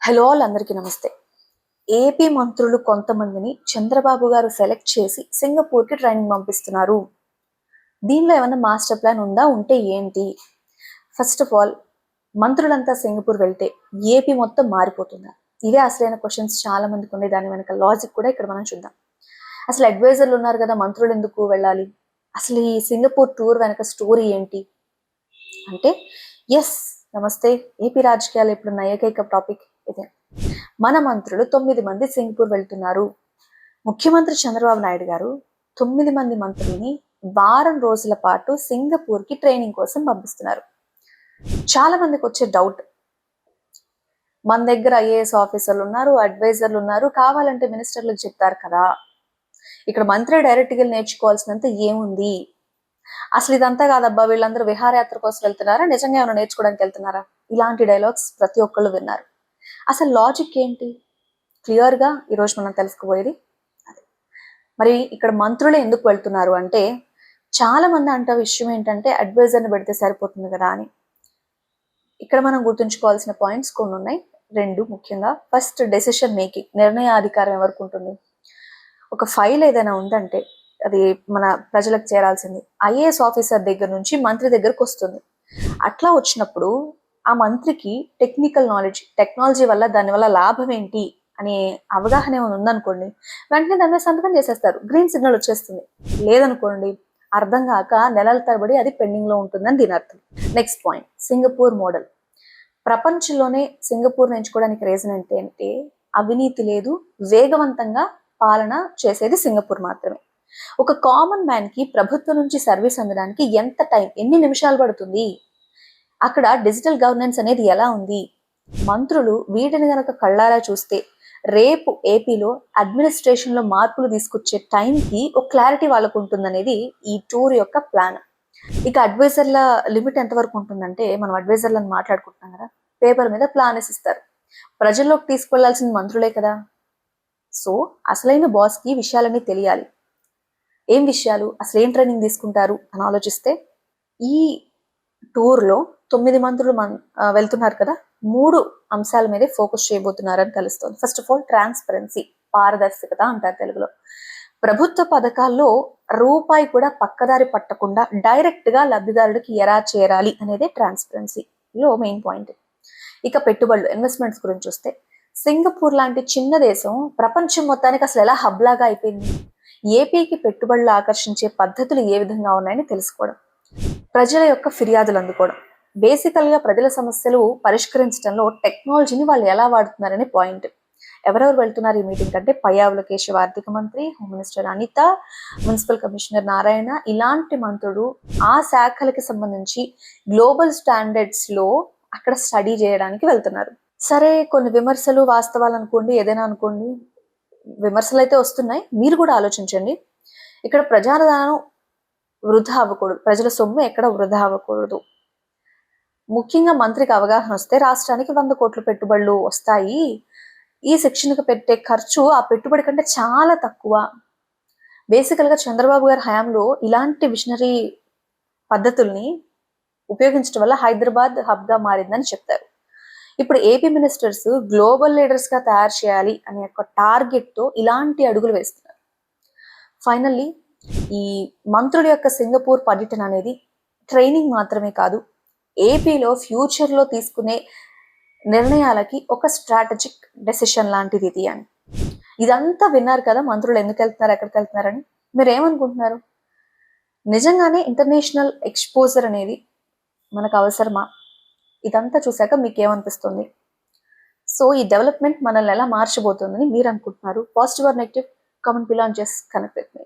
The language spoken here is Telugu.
హలో ఆల్ అందరికీ నమస్తే. ఏపీ మంత్రులు కొంతమందిని చంద్రబాబు గారు సెలెక్ట్ చేసి సింగపూర్కి ట్రైనింగ్ పంపిస్తున్నారు. దీనిలో ఏమైనా మాస్టర్ ప్లాన్ ఉందా? ఉంటే ఏంటి? ఫస్ట్ ఆఫ్ ఆల్, మంత్రులంతా సింగపూర్ వెళ్తే ఏపీ మొత్తం మారిపోతుందా? ఇవే అసలైన క్వశ్చన్స్ చాలా మందికి ఉన్నాయి. దాని వెనక లాజిక్ కూడా ఇక్కడ మనం చూద్దాం. అసలు అడ్వైజర్లు ఉన్నారు కదా, మంత్రులు ఎందుకు వెళ్ళాలి? అసలు ఈ సింగపూర్ టూర్ వెనక స్టోరీ ఏంటి అంటే, ఎస్ నమస్తే, ఏపీ రాజకీయాలు ఇప్పుడున్న ఏకైక టాపిక్ ఇదే. మన మంత్రులు 9 మంది సింగపూర్ వెళ్తున్నారు. ముఖ్యమంత్రి చంద్రబాబు నాయుడు గారు 9 మంది మంత్రుల్ని వారం రోజుల పాటు సింగపూర్కి ట్రైనింగ్ కోసం పంపిస్తున్నారు. చాలా మందికి వచ్చే డౌట్, మన దగ్గర ఐఏఎస్ ఆఫీసర్లు ఉన్నారు, అడ్వైజర్లు ఉన్నారు, కావాలంటే మినిస్టర్లకు చెప్తారు కదా, ఇక్కడ మంత్రి డైరెక్ట్గా నేర్చుకోవాల్సినంత ఏముంది? అసలు ఇదంతా కాదబ్బా, వీళ్ళందరూ విహారయాత్ర కోసం వెళ్తున్నారా, నిజంగా ఏమైనా నేర్చుకోవడానికి వెళ్తున్నారా? ఇలాంటి డైలాగ్స్ ప్రతి ఒక్కళ్ళు విన్నారు. అసలు లాజిక్ ఏంటి? క్లియర్గా ఈరోజు మనం తెలుసుకోబోయేది అదే. మరి ఇక్కడ మంత్రులే ఎందుకు వెళ్తున్నారు అంటే, చాలా మంది అంట విషయం ఏంటంటే అడ్వైజర్ని పెడితే సరిపోతుంది కదా అని. ఇక్కడ మనం గుర్తుంచుకోవాల్సిన పాయింట్స్ కొన్ని ఉన్నాయి, 2 ముఖ్యంగా. ఫస్ట్, డెసిషన్ మేకింగ్, నిర్ణయాధికారం ఎవరికి ఉంటుంది? ఒక ఫైల్ ఏదైనా ఉందంటే అది మన ప్రజలకు చేరాల్సింది ఐఏఎస్ ఆఫీసర్ దగ్గర నుంచి మంత్రి దగ్గరకు వస్తుంది. అట్లా వచ్చినప్పుడు ఆ మంత్రికి టెక్నికల్ నాలెడ్జ్, టెక్నాలజీ వల్ల దానివల్ల లాభం ఏంటి అనే అవగాహన ఏమైనా ఉందనుకోండి, వెంటనే దాని మీద సంతకం చేసేస్తారు, గ్రీన్ సిగ్నల్ వచ్చేస్తుంది. లేదనుకోండి, అర్థం కాక నెలల తరబడి అది పెండింగ్లో ఉంటుందని దీని అర్థం. Next point, Singapore model. ప్రపంచంలోనే సింగపూర్ ఎంచుకోవడానికి రీజన్ ఏంటంటే, అవినీతి లేదు, వేగవంతంగా పాలన చేసేది సింగపూర్ మాత్రమే. ఒక కామన్ మ్యాన్ కి ప్రభుత్వం నుంచి సర్వీస్ అందడానికి ఎంత టైం, ఎన్ని నిమిషాలు పడుతుంది? అక్కడ డిజిటల్ గవర్నెన్స్ అనేది ఎలా ఉంది? మంత్రులు వీటిని గనక కళ్ళారా చూస్తే రేపు ఏపీలో అడ్మినిస్ట్రేషన్లో మార్పులు తీసుకొచ్చే టైంకి ఒక క్లారిటీ వాళ్ళకు ఉంటుందనేది ఈ టూర్ యొక్క ప్లాన్. ఇక అడ్వైజర్ల లిమిట్ ఎంతవరకు ఉంటుందంటే, మనం అడ్వైజర్లను మాట్లాడుకుంటున్నాం కదా, పేపర్ మీద ప్లాన్ ఇస్తారు, ప్రజల్లోకి తీసుకెళ్లాల్సిన మంత్రులే కదా. సో అసలైన బాస్కి విషయాలన్నీ తెలియాలి. ఏం విషయాలు, అసలు ఏం ట్రైనింగ్ తీసుకుంటారు అని ఆలోచిస్తే, ఈ టూర్లో 9 మంత్రులు వెళ్తున్నారు కదా, 3 అంశాల మీదే ఫోకస్ చేయబోతున్నారని తెలుస్తుంది. ఫస్ట్ ఆఫ్ ఆల్, ట్రాన్స్పరెన్సీ, పారదర్శకత అంటారు తెలుగులో. ప్రభుత్వ పథకాల్లో రూపాయి కూడా పక్కదారి పట్టకుండా డైరెక్ట్గా లబ్ధిదారుడికి ఎలా చేరాలి అనేది ట్రాన్స్పరెన్సీలో మెయిన్ పాయింట్. ఇక పెట్టుబడులు, ఇన్వెస్ట్మెంట్స్ గురించి చూస్తే, సింగపూర్ లాంటి చిన్న దేశం ప్రపంచం మొత్తానికి అసలు ఎలా హబ్ లాగా అయిపోయింది? ఏపీకి పెట్టుబడులు ఆకర్షించే పద్ధతులు ఏ విధంగా ఉన్నాయని తెలుసుకోవడం, ప్రజల యొక్క ఫిర్యాదులు అందుకోవడం, బేసికల్గా ప్రజల సమస్యలు పరిష్కరించడంలో టెక్నాలజీని వాళ్ళు ఎలా వాడుతున్నారనే పాయింట్. ఎవరెవరు వెళ్తున్నారు ఈ మీటింగ్ అంటే, పయ్యావుల కేశవ ఆర్థిక మంత్రి, home minister Anitha, municipal commissioner Narayana, ఇలాంటి మంత్రులు ఆ శాఖలకి సంబంధించి గ్లోబల్ స్టాండర్డ్స్లో అక్కడ స్టడీ చేయడానికి వెళ్తున్నారు. సరే, కొన్ని విమర్శలు వాస్తవాలు అనుకోండి, ఏదైనా అనుకోండి, విమర్శలు అయితే వస్తున్నాయి, మీరు కూడా ఆలోచించండి. ఇక్కడ ప్రజాధనం వృధా అవ్వకూడదు, ప్రజల సొమ్ము ఎక్కడ వృధా అవ్వకూడదు. ముఖ్యంగా మంత్రికి అవగాహన వస్తే రాష్ట్రానికి 100 కోట్ల పెట్టుబడులు వస్తాయి. ఈ శిక్షణకు పెట్టే ఖర్చు ఆ పెట్టుబడి కంటే చాలా తక్కువ. బేసికల్గా చంద్రబాబు గారి హయాంలో ఇలాంటి విషనరీ పద్ధతుల్ని ఉపయోగించడం వల్ల హైదరాబాద్ హబ్గా మారిందని చెప్తారు. ఇప్పుడు ఏపీ మినిస్టర్స్ గ్లోబల్ లీడర్స్గా తయారు చేయాలి అనే ఒక టార్గెట్తో ఇలాంటి అడుగులు వేస్తున్నారు. ఫైనల్లీ, ఈ మంత్రుల యొక్క సింగపూర్ పర్యటన అనేది ట్రైనింగ్ మాత్రమే కాదు, ఏపీలో ఫ్యూచర్లో తీసుకునే నిర్ణయాలకి ఒక స్ట్రాటజిక్ డెసిషన్ లాంటిది ఇది అని. ఇదంతా విన్నారు కదా, మంత్రులు ఎందుకు వెళ్తున్నారు, ఎక్కడికి వెళ్తున్నారని. మీరు ఏమనుకుంటున్నారు? నిజంగానే ఇంటర్నేషనల్ ఎక్స్పోజర్ అనేది మనకు అవసరమా? ఇదంతా చూసాక మీకు ఏమనిపిస్తుంది? సో ఈ డెవలప్మెంట్ మనల్ని ఎలా మార్చబోతుందని మీరు అనుకుంటున్నారు? Positive or negative? Comment below and just connect with me.